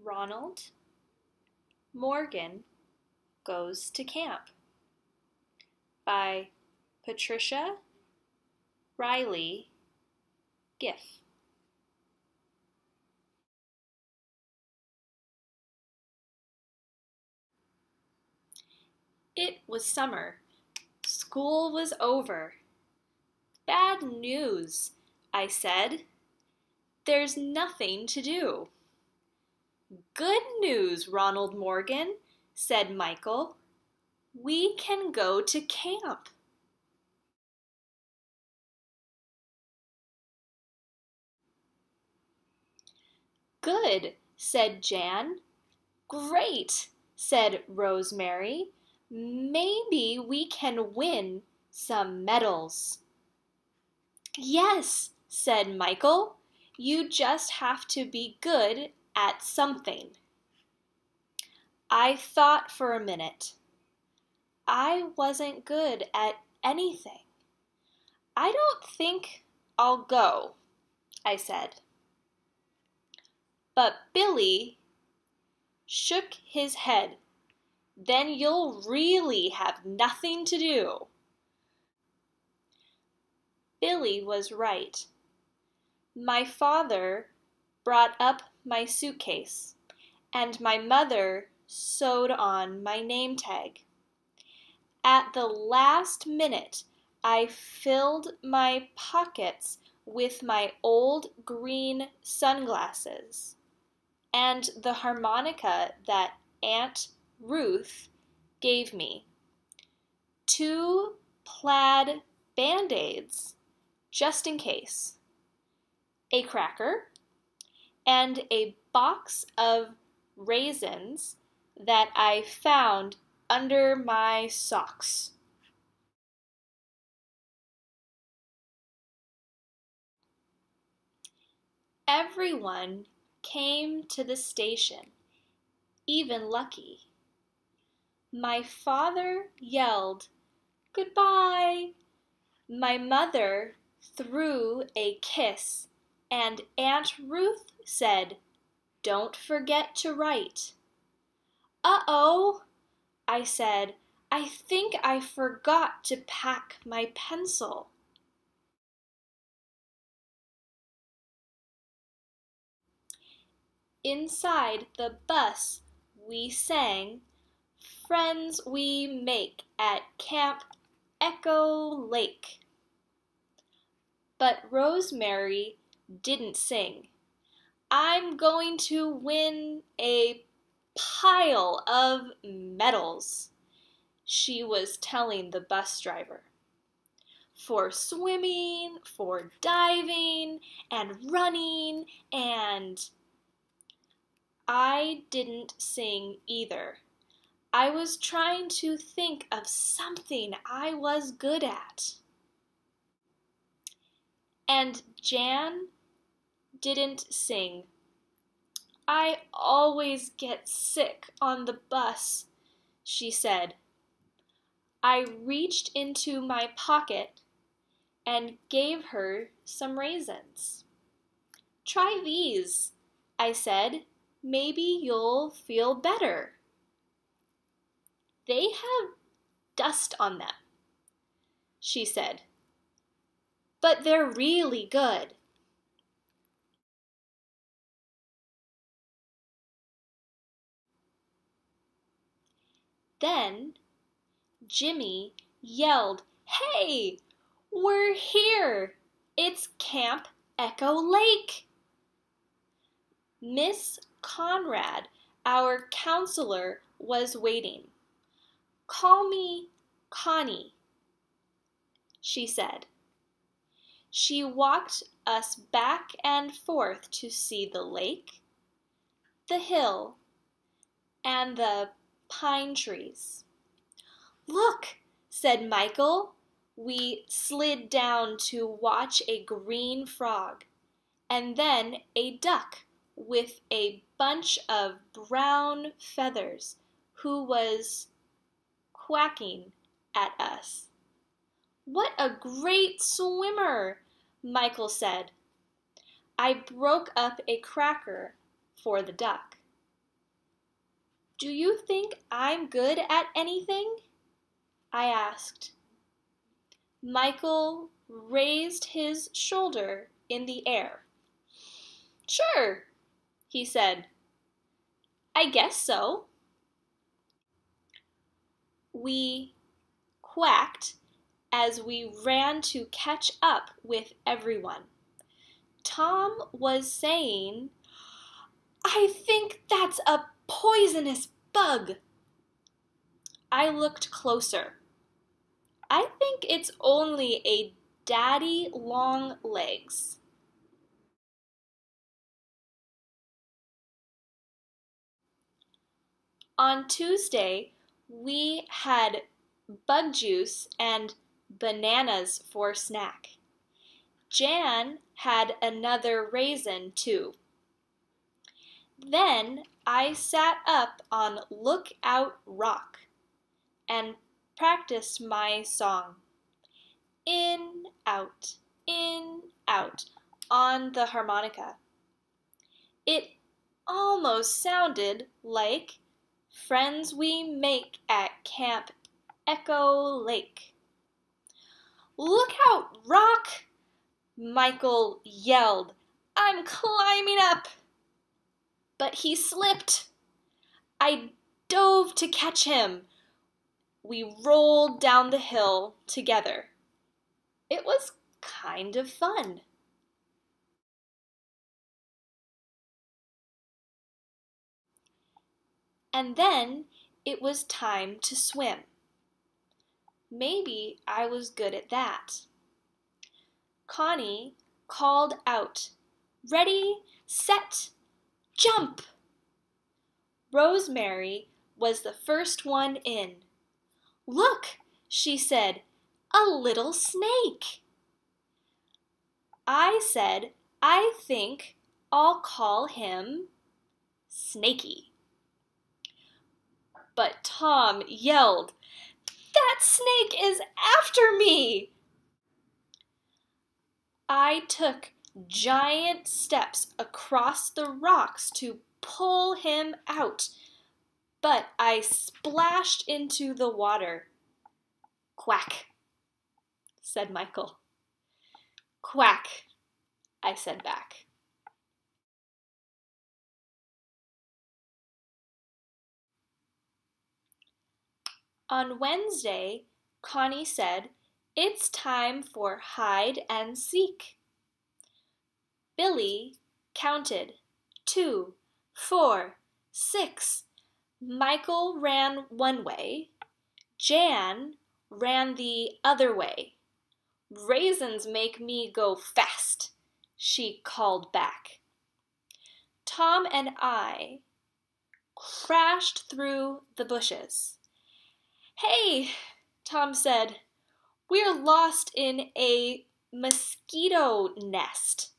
Ronald Morgan Goes to Camp by Patricia Riley Giff. It was summer. School was over. Bad news, I said. There's nothing to do. Good news, Ronald Morgan, said Michael. We can go to camp. Good, said Jan. Great, said Rosemary. Maybe we can win some medals. Yes, said Michael. You just have to be good at something. I thought for a minute. I wasn't good at anything. I don't think I'll go, I said. But Billy shook his head. Then you'll really have nothing to do. Billy was right. My father brought up my suitcase, and my mother sewed on my name tag. At the last minute, I filled my pockets with my old green sunglasses and the harmonica that Aunt Ruth gave me. 2 plaid Band-Aids, just in case, a cracker, and a box of raisins that I found under my socks. Everyone came to the station, even Lucky. My father yelled, "Goodbye!" My mother threw a kiss, and Aunt Ruth said, "Don't forget to write." "Uh-oh," I said, "I think I forgot to pack my pencil." Inside the bus, we sang, "Friends we make at Camp Echo Lake." But Rosemary didn't sing. "I'm going to win a pile of medals," she was telling the bus driver. "For swimming, for diving, and running, and..." I didn't sing either. I was trying to think of something I was good at. And Jan didn't sing. "I always get sick on the bus," she said. I reached into my pocket and gave her some raisins. "Try these," I said. "Maybe you'll feel better." "They have dust on them," she said, "but they're really good." Then Jimmy yelled, "Hey, we're here! It's Camp Echo Lake!" Miss Conrad, our counselor, was waiting. "Call me Connie," she said. She walked us back and forth to see the lake, the hill, and the pine trees. "Look," said Michael. We slid down to watch a green frog, and then a duck with a bunch of brown feathers who was quacking at us. "What a great swimmer," Michael said. I broke up a cracker for the duck. Do you think I'm good at anything? I asked. Michael raised his shoulder in the air. Sure, he said. I guess so. We quacked as we ran to catch up with everyone. Tom was saying, I think that's a poisonous bug. I looked closer. I think it's only a daddy long legs. On Tuesday, we had bug juice and bananas for snack. Jan had another raisin too. Then I sat up on Lookout Rock and practiced my song. In, out, on the harmonica. It almost sounded like Friends We Make at Camp Echo Lake. Look out, Rock! Michael yelled. I'm climbing up! But he slipped. I dove to catch him. We rolled down the hill together. It was kind of fun. And then it was time to swim. Maybe I was good at that. Connie called out, Ready, set, jump! Rosemary was the first one in. Look, she said, a little snake. I said, I think I'll call him Snaky. But Tom yelled, That snake is after me! I took giant steps across the rocks to pull him out, but I splashed into the water. Quack, said Michael. Quack, I said back. On Wednesday, Connie said, It's time for hide and seek. Billy counted 2, 4, 6. Michael ran one way. Jan ran the other way. Raisins make me go fast, she called back. Tom and I crashed through the bushes. Hey, Tom said, we're lost in a mosquito nest.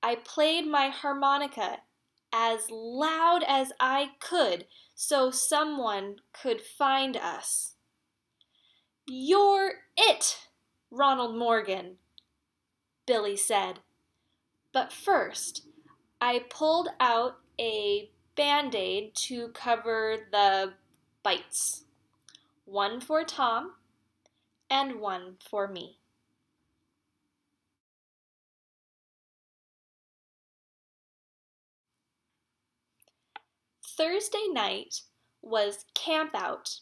I played my harmonica as loud as I could so someone could find us. You're it, Ronald Morgan, Billy said. But first, I pulled out a Band-Aid to cover the bites. One for Tom and one for me. Thursday night was camp out.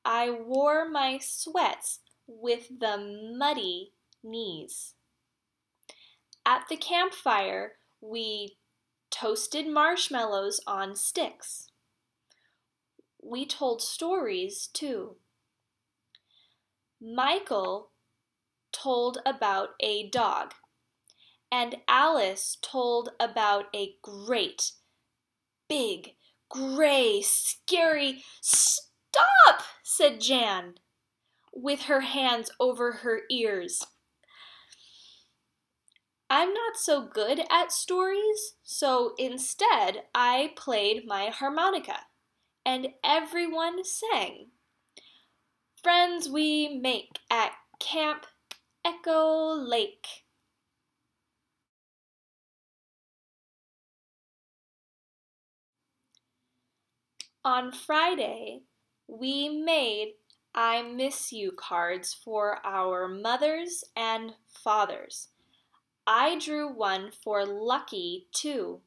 I wore my sweats with the muddy knees. At the campfire, we toasted marshmallows on sticks. We told stories, too. Michael told about a dog, and Alice told about a great, big, gray, scary... Stop, said Jan, with her hands over her ears. I'm not so good at stories, so instead I played my harmonica, and everyone sang. Friends we make at Camp Echo Lake. On Friday, we made I miss you cards for our mothers and fathers. I drew one for Lucky, too.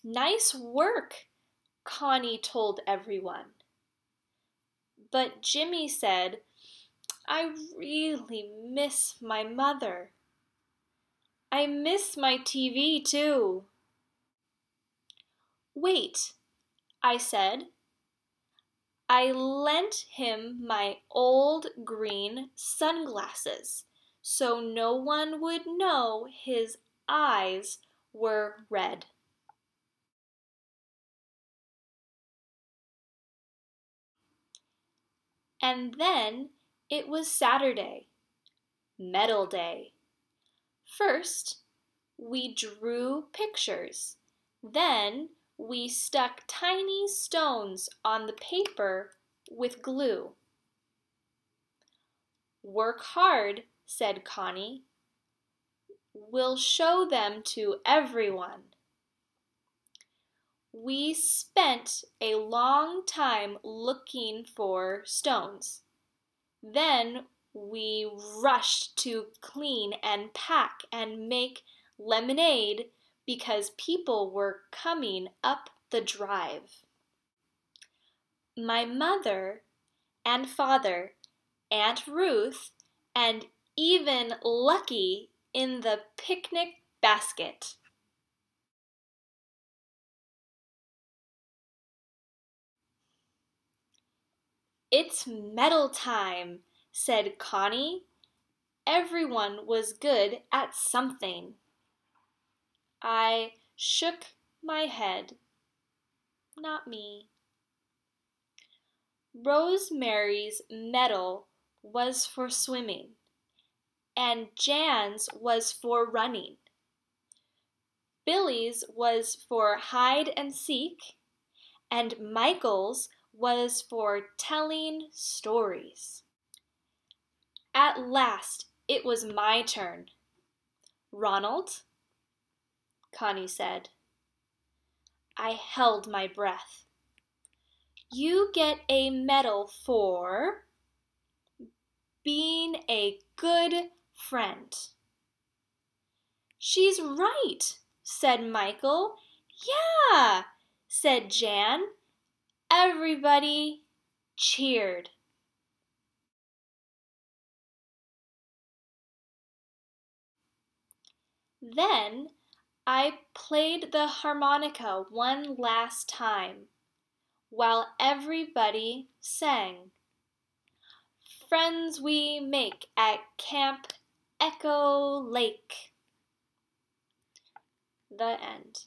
Nice work, Connie told everyone. But Jimmy said, I really miss my mother. I miss my TV, too. Wait, I said. I lent him my old green sunglasses so no one would know his eyes were red. And then it was Saturday, Medal Day. First, we drew pictures. Then we stuck tiny stones on the paper with glue. Work hard, said Connie. We'll show them to everyone. We spent a long time looking for stones. Then we rushed to clean and pack and make lemonade because people were coming up the drive. My mother and father, Aunt Ruth, and even Lucky in the picnic basket. It's medal time, said Connie. Everyone was good at something. I shook my head. Not me. Rosemary's medal was for swimming, and Jan's was for running. Billy's was for hide and seek, and Michael's was for telling stories. At last, it was my turn. Ronald, Connie said. I held my breath. You get a medal for being a good friend. She's right, said Michael. Yeah, said Jan. Everybody cheered. Then I played the harmonica one last time while everybody sang. Friends we make at Camp Echo Lake. The end.